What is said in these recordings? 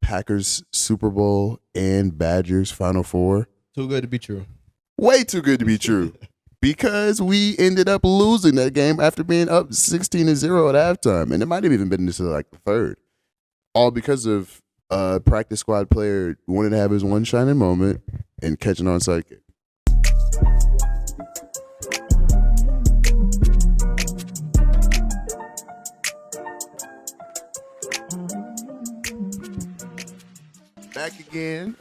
Packers Super Bowl and Badgers Final Four. Too good to be true. Way too good to be true. Because we ended up losing that game after being up 16-0 at halftime. And it might have even been into like the third. All because of a practice squad player wanting to have his one shining moment and catching on onside kick. Back again.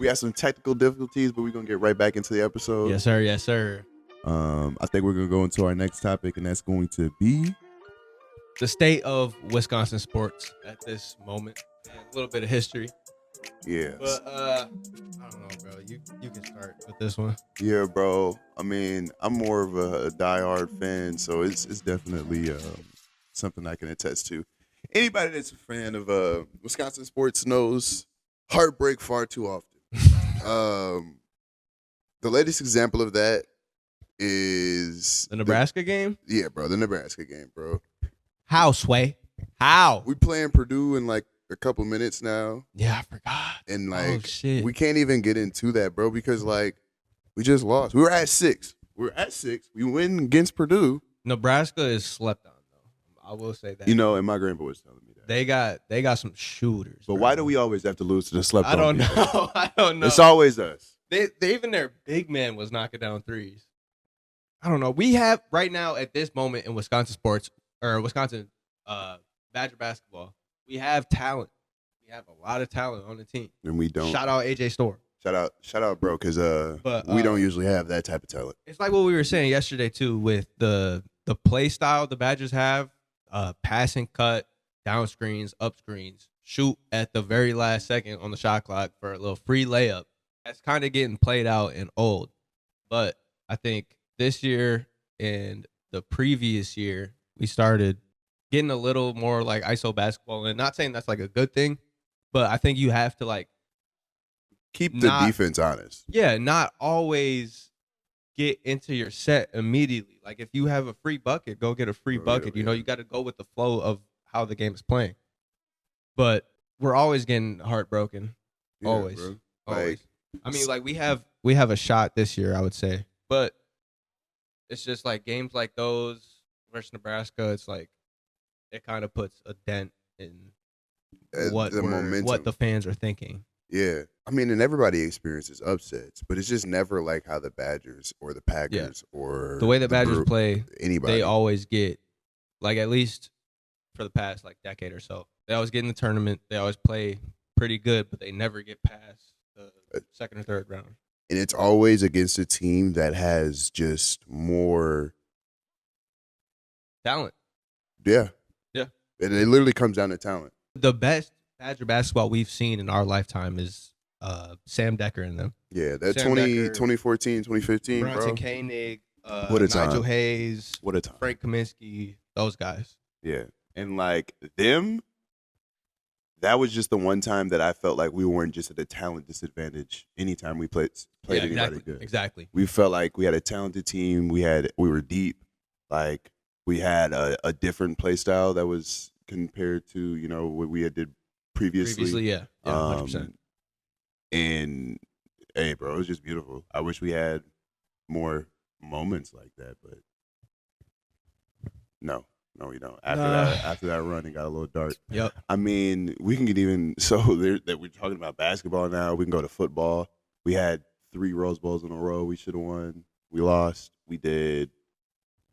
We had some technical difficulties, but we're gonna get right back into the episode. Yes, sir. Yes, sir. I think we're gonna go into our next topic, and that's going to be The state of Wisconsin sports at this moment. And a little bit of history. yeah, But I don't know, bro. You can start with this one. yeah, bro. I mean, I'm more of a diehard fan, so it's definitely something I can attest to. Anybody that's a fan of Wisconsin sports knows heartbreak far too often. The latest example of that is The Nebraska game? Yeah, bro, the Nebraska game, bro. How, Sway? How? We playing Purdue in like a couple minutes now, Yeah, I forgot. and Oh, like shit. we can't even get into that, bro, because like we just lost. We were at 6. We win against Purdue. Nebraska is slept on, though. I will say that. You know, and my grandpa was telling me that. They got some shooters. But bro. why do we always have to lose to the slept I on don't people? know. I don't know. It's always us. They even their big man was knocking down threes. I don't know. We have right now at this moment in Wisconsin sports or Wisconsin Badger basketball, we have talent. We have a lot of talent on the team. And we don't. Shout out AJ Storr. Shout out, bro, because But, we don't usually have that type of talent. It's like what we were saying yesterday too with the play style the Badgers have, passing cut, down screens, up screens, shoot at the very last second on the shot clock for a little free layup. That's kind of getting played out and old. But I think this year and the previous year, we started getting a little more like ISO basketball. And not saying that's like a good thing, but I think you have to like Keep the defense honest. Yeah, not always get into your set immediately. Like if you have a free bucket, go get a free bucket. You know, you got to go with the flow of how the game is playing. But we're always getting heartbroken. Yeah, Always. bro. Always. I mean, like we have a shot this year, I would say. But it's just like games like those versus Nebraska, it's like it kind of puts a dent in what the fans are thinking. Yeah. I mean, and everybody experiences upsets, but it's just never like how the Badgers or the Packers or the way the Badgers play, anybody. They always get, like at least for the past like decade or so, they always get in the tournament. They always play pretty good, but they never get past the second or third round. And it's always against a team that has just more talent. Yeah. Yeah. And it literally comes down to talent. The best Badger basketball we've seen in our lifetime is Sam Decker and them. Yeah, that 2014, 2015, Bronson bro. Koenig, What a time. Nigel Hayes, What a time. Frank Kaminsky, those guys. Yeah. And like them, that was just the one time that I felt like we weren't just at a talent disadvantage anytime we played anybody good. Exactly. We felt like we had a talented team. We were deep. Like we had a different play style that was compared to, you know, what we had did previously. Yeah, 100%. And hey, bro, it was just beautiful. I wish we had more moments like that, but no, we don't. After that run, it got a little dark. Yep. I mean, we can get even that we're talking about basketball now. We can go to football. We had 3 Rose Bowls in a row. We should have won. We lost. We did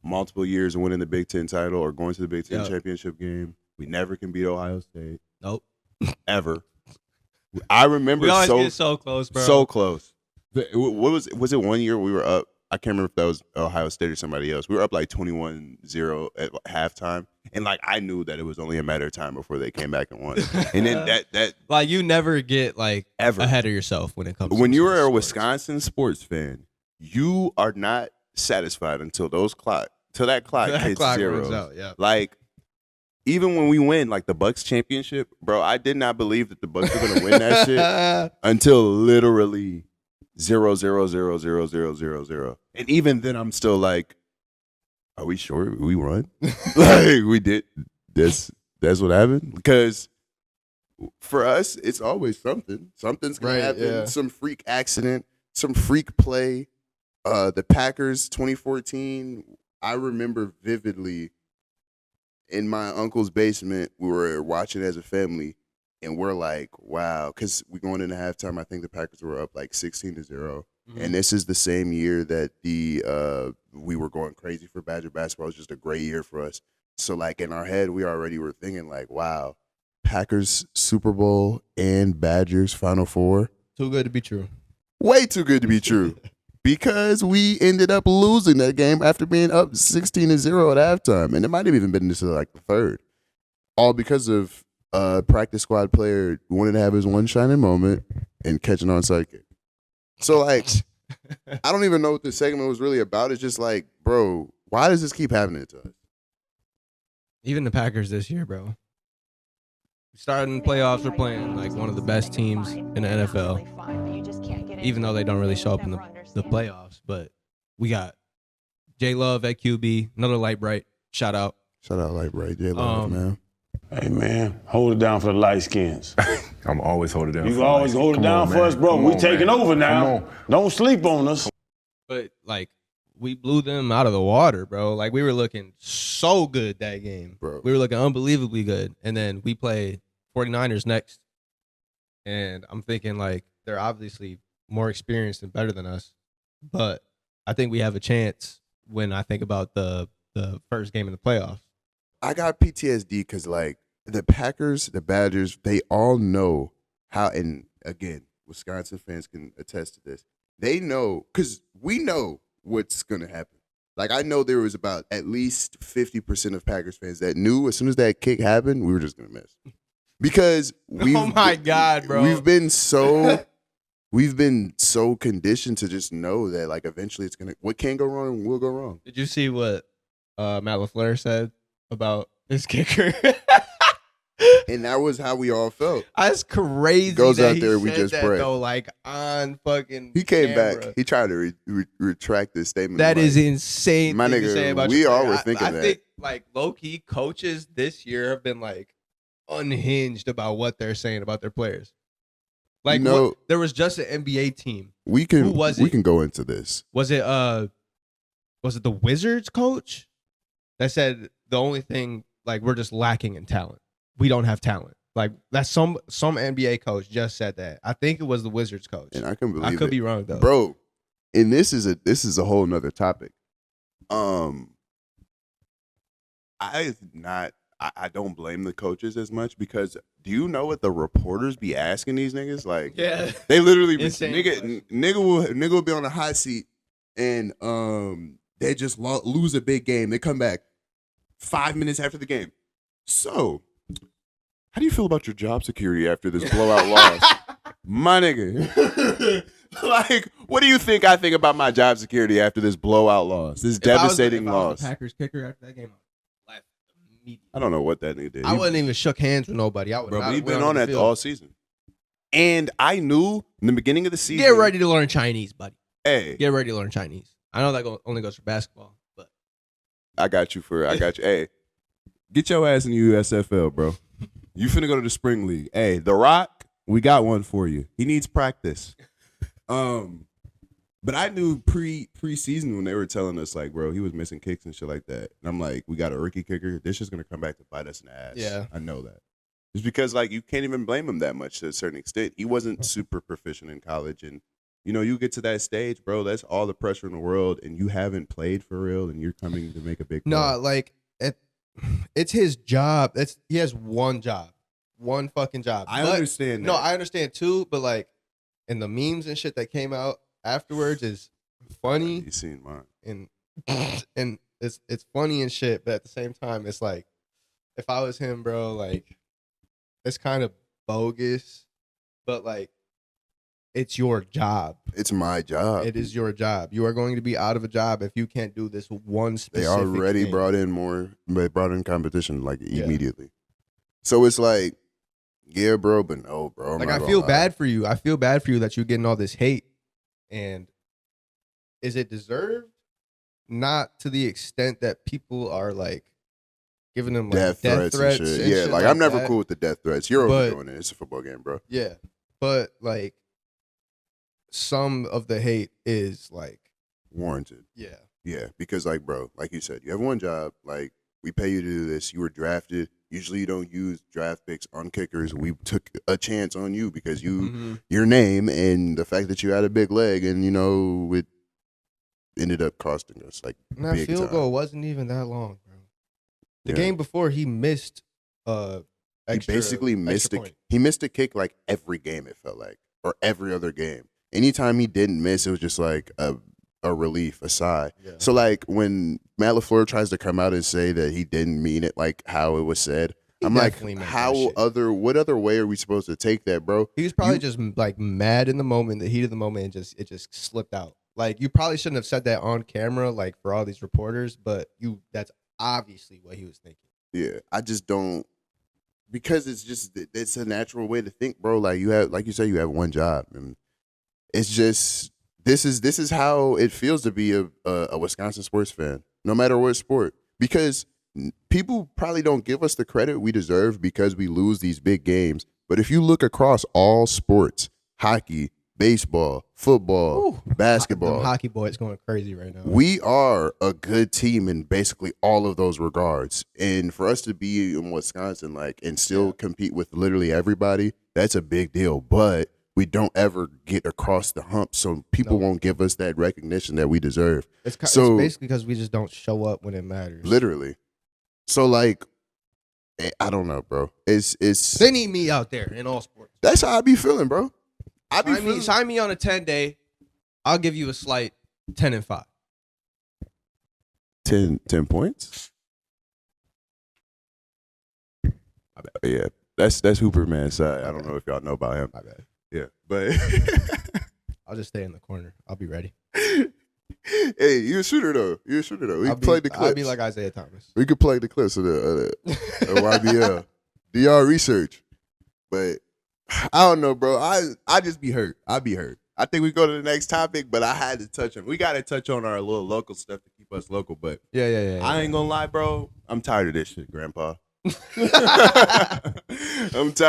multiple years of winning the Big Ten title or going to the Big Ten championship game. We never can beat Ohio State. Nope. Ever. I remember we always get so close, bro. So close. What was it 1 year we were up? I can't remember if that was Ohio State or somebody else. We were up like 21-0 at halftime. And like I knew that it was only a matter of time before they came back and won. And then that like you never get like ever ahead of yourself when it comes when to you are a sports. Wisconsin sports fan, you are not satisfied until that clock hits zero. Runs out, yeah. Like even when we win like the Bucks championship, bro, I did not believe that the Bucks were gonna win that shit until literally 0-0-0-0-0-0-0. And even then I'm still like, are we sure we won? Like we did this. That's what happened? Because for us, it's always something. Something's gonna Right, happen. yeah. Some freak accident, some freak play. The Packers 2014. I remember vividly in my uncle's basement. We were watching as a family, and we're like, "Wow!" Because we going into halftime. I think the Packers were up like 16-0, and this is the same year that we were going crazy for Badger basketball. It was just a great year for us. So like in our head, we already were thinking like, "Wow." Packers Super Bowl and Badgers Final Four. Too good to be true. Way too good to be true. Because we ended up losing that game after being up 16-0 at halftime. And it might have even been into like the third. All because of a practice squad player wanted to have his one shining moment and catch an onside kick. So like, I don't even know what this segment was really about. It's just like, bro, why does this keep happening to us? Even the Packers this year, bro. Starting playoffs, we're playing like one of the best teams in the NFL, even though they don't really show up in the playoffs. But we got J Love at QB, another light bright. Shout out. Shout out like right, J Love, man. Hey man, hold it down for the light skins. I'm always holding it down. You always hold it down for us, bro. We taking over now. Don't sleep on us. But like, we blew them out of the water, bro. Like, we were looking so good that game, Bro. We were looking unbelievably good, and then we play 49ers next, and I'm thinking like they're obviously more experienced and better than us, but I think we have a chance when I think about the first game in the playoffs. I got PTSD because like the Packers, the Badgers, they all know how. And again, Wisconsin fans can attest to this. They know because we know what's gonna happen. Like I know there was about at least 50% of Packers fans that knew as soon as that kick happened, we were just gonna miss. Because Oh my God, bro. we've been so conditioned to just know that like eventually it's gonna what can go wrong will go wrong. Did you see what Matt LaFleur said about his kicker? And that was how we all felt. That's crazy. Goes that out he there, we said just that, pray. though, like on fucking. He came camera. back. He tried to retract this statement. That like, is insane. My thing to nigga, say about we your all player. were thinking I that. think like low key coaches this year have been like unhinged about what they're saying about their players. Like there was just an NBA team. We can Who was we it? can go into this. Was it the Wizards coach that said the only thing like we're just lacking in talent. We don't have talent. Like that's some NBA coach just said that. I think it was the Wizards coach. And I can believe I could it. be wrong though. Bro, and this is a whole nother topic. I don't blame the coaches as much because do you know what the reporters be asking these niggas? Like, Yeah. they literally be, Insane nigga will be on a hot seat and they just lose a big game. They come back 5 minutes after the game. So, how do you feel about your job security after this blowout loss? My nigga. Like, what do you think I think about my job security after this blowout loss? This devastating if I was loss. the Packers kicker after that game, I left immediately. I don't know what that nigga did. I wouldn't even shook hands with nobody. I would Bro, not we've have went been on the that field. all season. And I knew in the beginning of the season. Get ready to learn Chinese, buddy. Hey, Get ready to learn Chinese. I know that only goes for basketball, but I got you. Hey, get your ass in the USFL, bro. You finna go to the spring league. Hey, The Rock, we got one for you. He needs practice. But I knew preseason when they were telling us like, bro, he was missing kicks and shit like that. And I'm like, we got a rookie kicker. This is gonna come back to bite us in the ass. Yeah. I know that. It's because like you can't even blame him that much to a certain extent. He wasn't super proficient in college, and you know, you get to that stage, bro. That's all the pressure in the world, and you haven't played for real, and you're coming to make a big. no, play. like it's his job. He has one job, one fucking job. I But- understand. No, that. I understand too, but like, and the memes and shit that came out afterwards is funny You seen mine. and it's funny and shit, but at the same time, it's like if I was him, bro, like it's kind of bogus, but like it's your job. It's my job. It is your job. You are going to be out of a job if you can't do this one They specific already thing. brought in competition like immediately. So it's like, yeah, bro, but no, bro. I'm Like not I gonna feel lie. bad for you. I feel bad for you that you're getting all this hate. And is it deserved? Not to the extent that people are like giving them like death threats and shit. Yeah, shit like I'm never that. cool with the death threats. You're overdoing it. It's a football game, bro. Yeah, but like some of the hate is like warranted. Yeah. Yeah, because like, bro, like you said, you have one job. Like, we pay you to do this. You were drafted. Usually, you don't use draft picks on kickers. We took a chance on you because your name and the fact that you had a big leg, and it ended up costing us like and that big field time. goal wasn't even that long, bro. The Yeah. game before he missed He basically missed point. He missed a kick like every game, it felt like, or every other game. Anytime he didn't miss, it was just like a relief, a sigh. Yeah. So like when Matt LaFleur tries to come out and say that he didn't mean it like how it was said, I'm like, what other way are we supposed to take that, bro? He was probably just like mad in the moment, the heat of the moment, and it just slipped out. Like, you probably shouldn't have said that on camera, like for all these reporters, but that's obviously what he was thinking. Yeah, I just don't, because it's a natural way to think, bro. Like you said, you have one job, and it's just this is how it feels to be a Wisconsin sports fan, no matter what sport, because people probably don't give us the credit we deserve because we lose these big games. But if you look across all sports, hockey, baseball, football, basketball, hockey boys going crazy right now. We are a good team in basically all of those regards. And for us to be in Wisconsin, like, and still compete with literally everybody, that's a big deal. But we don't ever get across the hump, so people won't give us that recognition that we deserve. It's basically because we just don't show up when it matters. Literally. So like, I don't know, bro. It's they need me out there in all sports. That's how I be feeling, bro. Sign me on a 10-day. I'll give you a slight 10-5. 10 points. My bad. Yeah, that's Hooperman's side. I don't know if y'all know about him. My bad. Yeah, but I'll just stay in the corner. I'll be ready. Hey, you're a shooter though. We can play the clips. I'll be like Isaiah Thomas. We could play the clips of the YBL. Do y'all research? But I don't know, bro. I just be hurt. I be hurt. I think we go to the next topic, but I had to touch on. We got to touch on our little local stuff to keep us local. But yeah. I ain't gonna lie, bro. I'm tired of this shit, Grandpa. I'm tired.